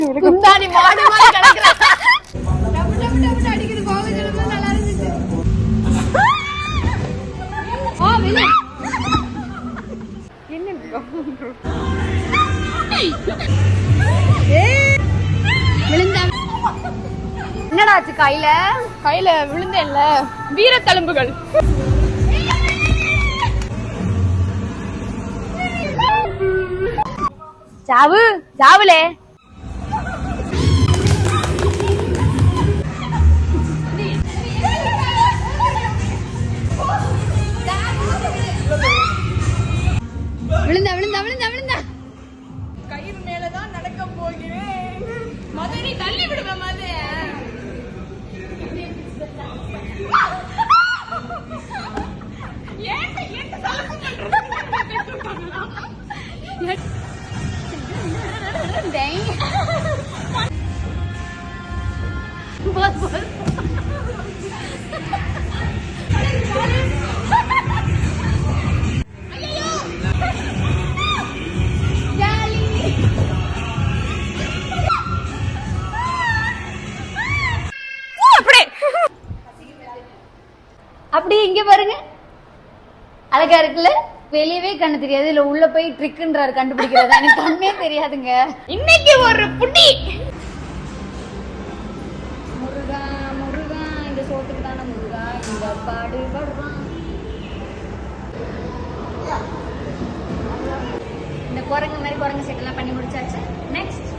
குந்தாணி மாடு மாதிரி கிடக்குறா. டப்பு டப்பு டப்பு அடிக்குது. கோவச்சலமா நல்லா இருந்துச்சு. வெளிய என்ன விழுந்தா என்னடா ஆச்சு? கையில விழுந்தேன்ல. வீர தழும்புகள். சாவுலே விழுந்தா கயிறு மேலதான் நடக்க போகிறேன். மதுரை தள்ளி விடுவ மது. அப்படியே இங்க பாருங்க, அழகா இருக்குல்ல. வெளியவே கண்ணு தெரியாது, இல்ல உள்ள போய் ட்ரிக்ன்றாரு கண்டுபிடிக்கிறது. எனக்கு கண்ணே தெரியாதுங்க. இன்னைக்கு ஒரு புடி முருகா முருகா, இந்த சோத்துக்கு தானே முருகா இந்த பாடு படுறான். இந்த குரங்கு மாதிரி குரங்கு செட் எல்லாம் பண்ணி முடிச்சாச்சு. நெக்ஸ்ட்